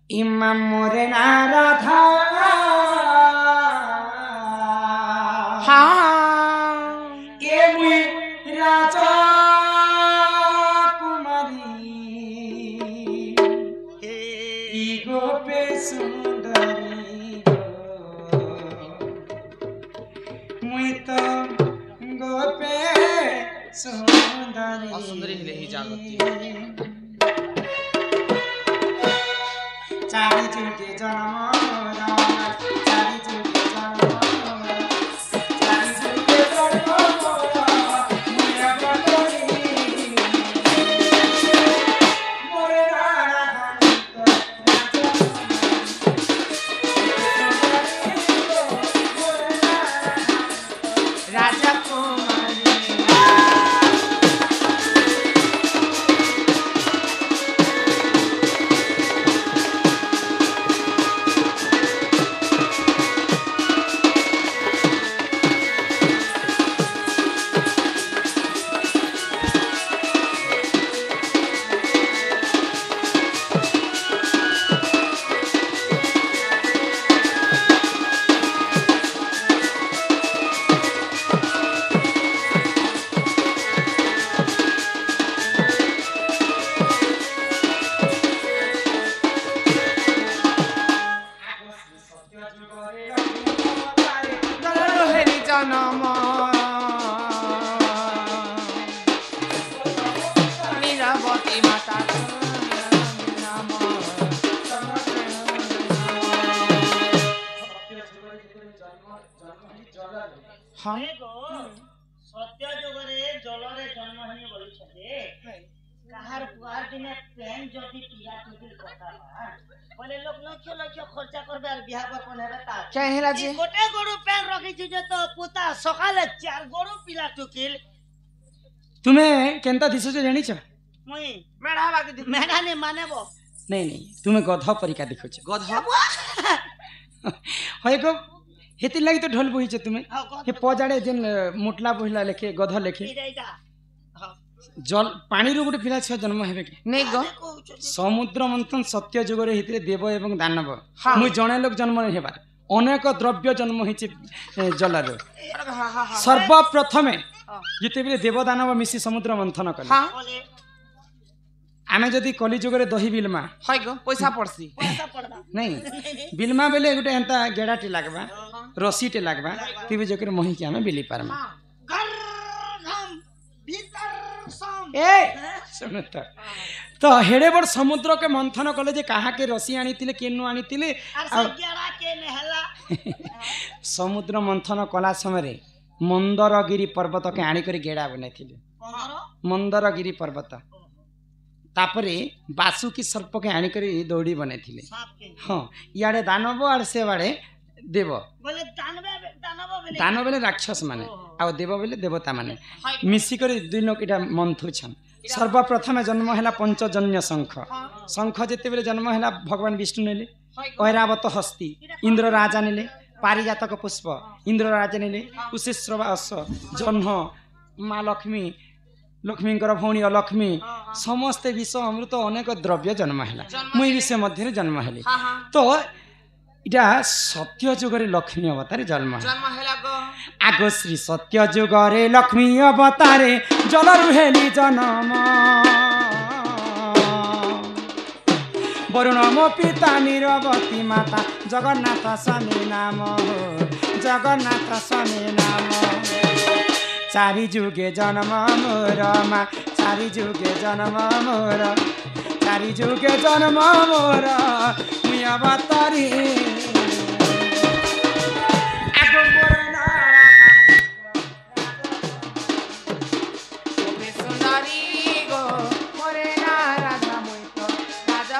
ইমাম মোরে না রাধা কে মুই রাজা কুমারী ই গোপে সুন্দরী মুই তো গোপে সুন্দরী सुंदरी हिले ही जागती চারি যুগে জন্ম চারি যুগে জন্ম চারি যুগে জন্ম রাজা কুমারী জনম নীরবতী মাতা নাম সত্য যুগরে জলরে জন্ম হয়ে বলছে কাহার পুয়ার দিনে প্রেম যদি পিয়া টুটির কথা বলে লোক লক্ষ লক্ষ খরচা করবে আর বিয়া বপন হবে তার চাহিরাজি গোটে গরু প্যান রখিছি যে তো পুতা সকালে 4 গরু পিলা টুকিল তুমি কেনতা দিছো যে জানিছ মুই मेढ़ा बाकी दी মেডানে মানেব नहीं नहीं তুমি গধ পরীক্ষা দেখছ गध হয় গো হেতির লাগি তো ঢোল বহিছ তুমি হে পজাড়ে যেন মুটলা বহিলা লেখে গধ লেখে এইটা জল পানিরু গোটে পিলা ছুয়া জন্ম হেবে কি नहीं गो সমুদ্র মন্থন সত্য যুগরে হিতরে দেব এবং দানব মুই জনে লোক জন্ম নেই হেবার অনেক দ্রব্য জন্ম হইছে জলর সর্বপ্রথমে যেতেবেলে দেব দানব মিশি সমুদ্র মন্থন কলে हाँ বলে আমি যদি কলি যুগরে দহি বিলমা है गो पैसा पड़सी পয়সা পড়বা नहीं बिलमा बेले गोटे एंता गेड़ाटे लागबा रसीटे लागबा तिबे जकर मोहि के हमें बिली पारमा घर घम भीतर सम ए सुन तो हेड़े बड़ समुद्र के मंथन कले जे कहा के रसी आनीतिले केनु आनीतिले আর সজ্ঞারা কে নেহলা समुद्र मंथन कला समय रे मंदरगिरी पर्वत के आनी करी गेड़ा बनाइथिले 15 मंदरगिरी पर्वत तापरे बासुकी सर्प के आनी करी दौड़ी बनाइथिले साप के हाँ इाड़े दानव आर से बाड़े देव बोले दानवे दानव बोले दानव बेले राक्षस माने आ देव बेले देवता माने मिसिकर दुई लोक इटा मंथुछन सर्वप्रथम जन्म है पंचजन्य शंख शंख जिते बेले जन्म है भगवान विष्णु नेले ऐरावत हस्ती इंद्र राजा नेले पारिजातक पुष्प इंद्र राजा नेले कुशेश्रवा अश्व जह्न माँ लक्ष्मी लक्ष्मींकर भौणी अलक्ष्मी समस्ते विष अमृत अनेक द्रव्य जन्म है मुई विषय मध्य जन्म है तो इटा सत्य जुगरे लक्ष्मी अवतारे जन्म है जन्म है गो आगो श्री सत्य जुगरे लक्ष्मी अवतारे जल रुहेली जन्म वरुण मो पिता नीरवती माता जगन्नाथ स्वामी नाम हो जगन्नाथ स्वामी नाम चारि जुगे जन्म मोर मा चारि जुगे जन्म मोर चारि जुगे जन्म मोर मुई अवतारी आगो मोर ना सुंदरी गो मोरे ना राजा मुई तो राजा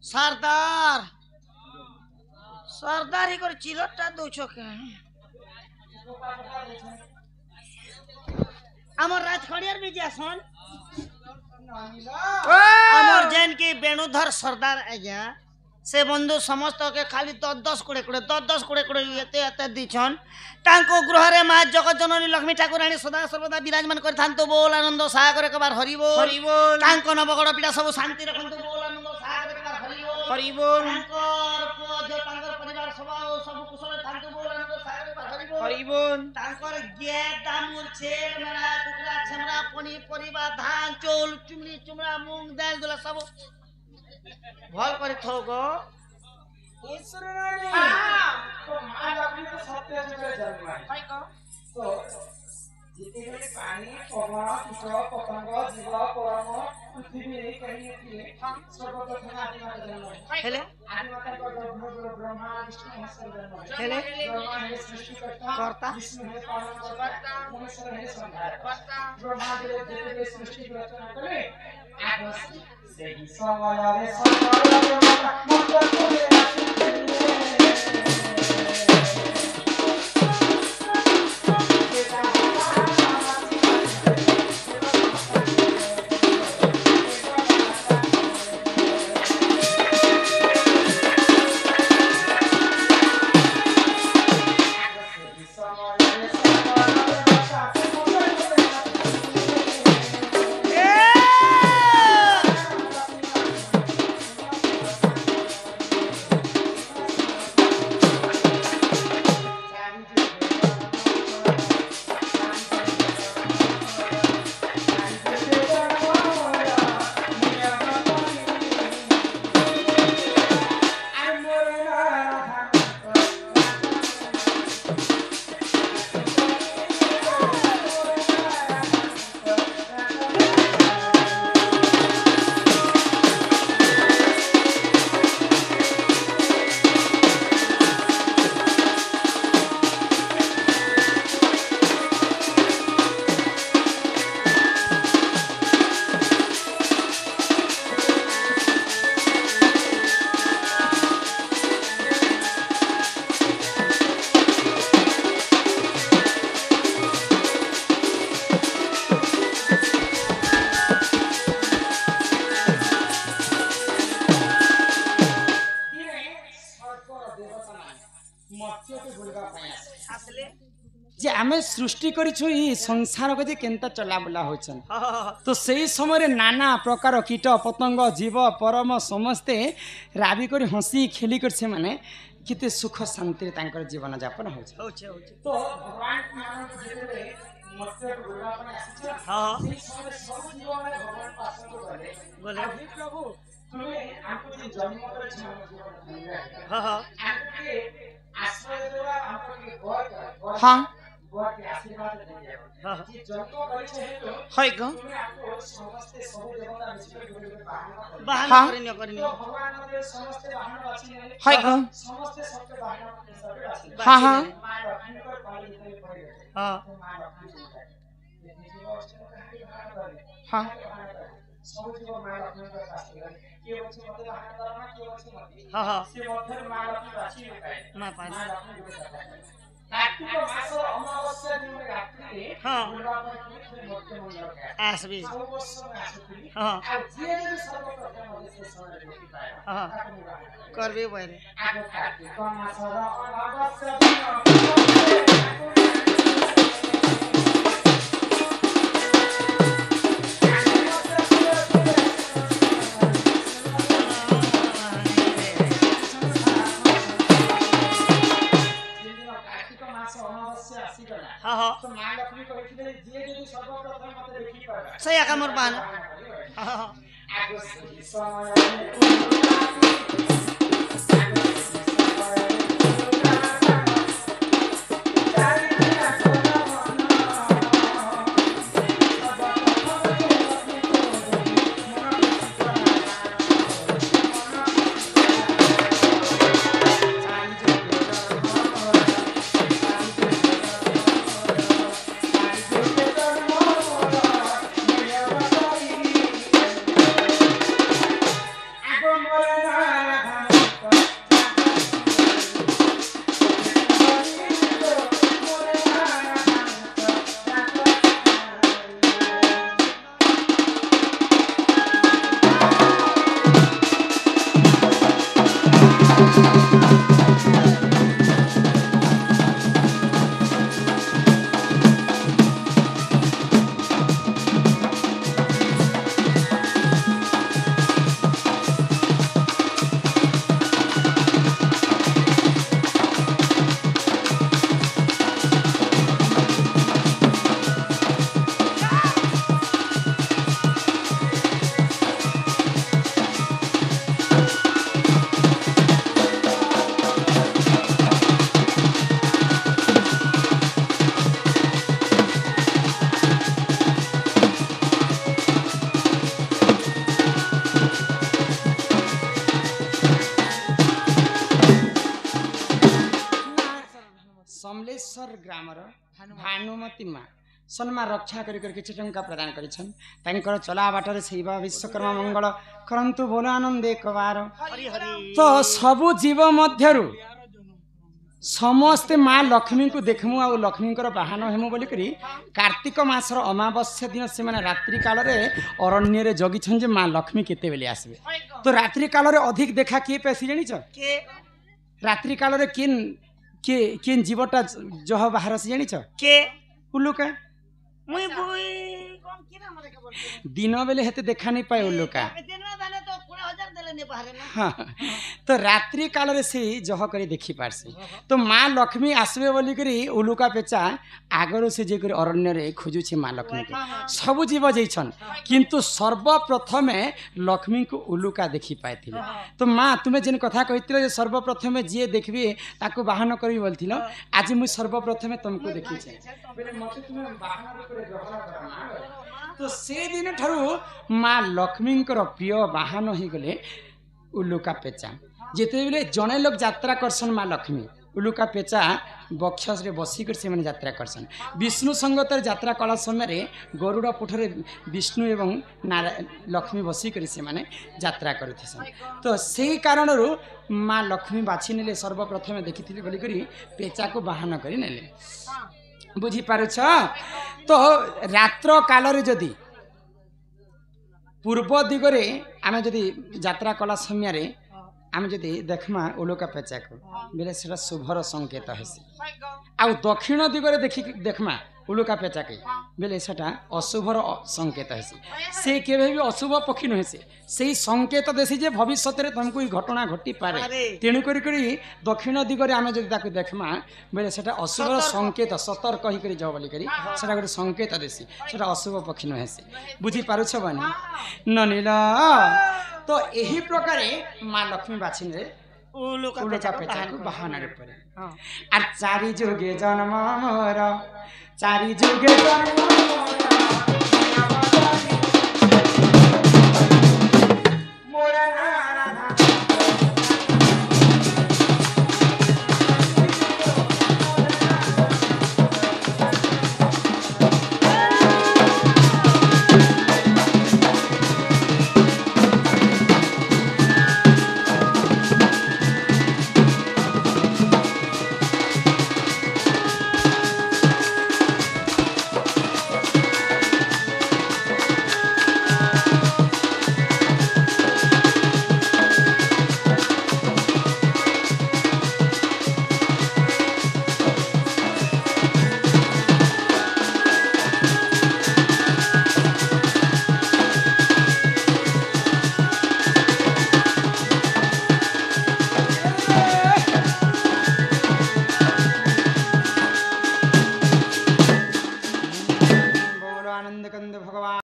सरदार सरदार ही कर चिलटटा दउछ के हमर राजखड़ियार भी जासन हमर जैन के बेणुधर सरदार आज्ञा से बंधु समस्त के खाली 10 कोड़े 10 एते एते दिछन तांको गृह रे मां जगत जननी लक्ष्मी ठाकुराणी सदा सर्वदा विराजमान कर थांतो बोल आनंद सागर के बार हरि बोल तांको नवगड़ पीड़ा सब शांति रखंतो बोल आनंद सागर के बार हरि बोल तांकर जो तांकर परिवार सब कुशल थांतो बोल आनंद सागर के बार हरि बोल तांकर गे दामुर छेल मेरा कुकरा छमरा पनी परिवा धान चौल चुमनी चुमरा मूंग दाल दुला सब भल करे थोगो ईश्वर रानी तो मां लक्ष्मी तो सत्य जगह जन्म है तो जितने पानी पवन कीट पतंग जीव परम पृथ्वी कहीं सर्वप्रथम आदिमा जन्म है हेले आदिमा का ब्रह्मा विष्णु महेश्वर जन्म है हेले ब्रह्मा है सृष्टिकर्ता विष्णु है पालनकर्ता महेश्वर है संहारकर्ता ब्रह्मा जितने सृष्टि रचना करे आगस से ही समय जे आमे सृष्टि करिछु ई संसार को जे केनता चला बुला होचन तो सही समय नाना प्रकार कीट पतंग जीव परम समस्ते राबी करी हंसी खेली कर से माने किते सुख शांति तांकर जीवन यापन होछ तो भगवान मानव जेते मत्स्य गुरुवा पर आसी हां से सब जीवन में भगवान पास को बोले हे प्रभु तुम्हें हमको जे जन्म करे जीवन हां हां आपके आश्रय द्वारा हमको के गौर हां गौर के आशीर्वाद दे दिया हां जे जन्म करे छे तो हाय ग तुम्हें आपको समस्त सब देवता मिलकर गुरु के बहाना करनी तो भगवान ने समस्त बहाना अछि हाय ग समस्त सबके बहाना सब अछि हां हां मां लक्ष्मी को पाली देते पड़े हां मां लक्ष्मी हां सब जीव मां लक्ष्मी का शास्त्र है के बच्चे मते बहाना करना के बच्चे मते हां हां से मध्य मां लक्ष्मी राशि में पाए मां पाए मां लक्ष्मी को कार्तिक मास अमावस्या दिन में रात्रि हां गुरुवार को मध्य मंगल है आसबी सब वर्ष में आसुती हां आ जे सर्वप्रथम मध्य समय देखि पाए हां करबे बारे आगो कार्तिक मास अमावस्या दिन हां हां तो मां लक्ष्मी कहिथिले जे जे सर्वप्रथम मते देखि पाए सही आका मोर बहाना हां हां आगो समय आगो मोरना କେଶର ଗ୍ରାମର ଭାନୁମତୀ ମା ସନ୍ମା ରକ୍ଷା କରି କିଛି ଟଙ୍କା ପ୍ରଦାନ କରିଛନ୍ତି ତାଙ୍କର ଚଲା ବାଟରେ ସେଇବା ବିଶ୍ୱକର୍ମା ମଙ୍ଗଳ କରନ୍ତୁ ବୋଲ ଆନନ୍ଦେ କବାର ତ ସବୁ ଜୀବ ମଧ୍ୟରୁ ସମସ୍ତେ ମା ଲକ୍ଷ୍ମୀଙ୍କୁ ଦେଖମୁ ଆଉ ଲକ୍ଷ୍ମୀଙ୍କର ବାହନ ହେମୁ ବୋଲିକରି କାର୍ତ୍ତିକ ମାସର ଅମାବାସ୍ୟା ଦିନ ସେମାନେ ରାତ୍ରି କାଳରେ ଅରଣ୍ୟରେ ଜଗିଛନ୍ତି ଯେ ମା ଲକ୍ଷ୍ମୀ କେତେବେଳେ ଆସିବେ ତ ରାତ୍ରି କାଳରେ ଅଧିକ ଦେଖା କିଏ ପେସି ଜାଣିଛ ରାତ୍ରି କାଳରେ କିଏ ଜୀବଟା ଜହ ବାହାରସି ଜାଣିଛ ଉଲ୍ଲୁକା दिन बेले हेते देखा नहीं पाए उल्लुका हाँ तो रात्रि काल रे से जह करी देखी पारसी तो माँ लक्ष्मी आसबे बोली करी उल्लुका पेचा आगरो से जे करी अरण्य रे खोजु छे माँ लक्ष्मी के सब जीव जैछन किंतु सर्वप्रथम लक्ष्मी को उल्लुका देखी पाए थिले तो माँ तुम्हें जेन कथा कहितिलो जे सर्वप्रथम जे देखबे ताको बाहन करी बोलथिलो आज मु सर्वप्रथम तुमको देखि छे बेले मते तुम्हें बाहन करे ग्रहण करमा तो से दिन ठारू माँ लक्ष्मी प्रिय बाहन हो गले उल्लुका पेचा जिते बेले जड़े लोग यात्रा करसन माँ लक्ष्मी उल्लुका पेचा बक्षस रे बसिक से मैंने यात्रा करसन विष्णु संगतर यात्रा कला समय गरुड़ पुठरे विष्णु एवं लक्ष्मी बसिक से मैंने यात्रा करथसन तो से कारण माँ लक्ष्मी बाछि नेले सर्वप्रथम देखी बोलिक पेचा को बाहन कर नेले बुझी पारुछ तो रात्र काल जदि पूर्व दिगरे आमे जदि यात्रा कला समय आमे जदि देखमा उल्लुका पेचा को बेले सेटा शुभर संकेत हेसी आ दक्षिण दिगरे देखमा उल्लुका पेचा के बेले सेटा अशुभर संकेत हेसी से केबे भी अशुभ पक्षी न हेसी से संकेत देसी जे भविष्य रे तुमको ई घटना घटी पारे तेणु करी दक्षिण दिगरे आमे जदि ताको देखमा बेले सेटा अशुभर संकेत सतर्क कहि करी जाव बोली करी सेटा गोटे संकेत देसी सेटा अशुभ पक्षी न हेसी बुझी पारुछ बानी ननिला तो यही प्रकार माँ लक्ष्मी बाछी ने उल्लुका पेचा को बाहन रे परे आर चारि जुगे जन्म मोर चारि जुगे जन्म मोर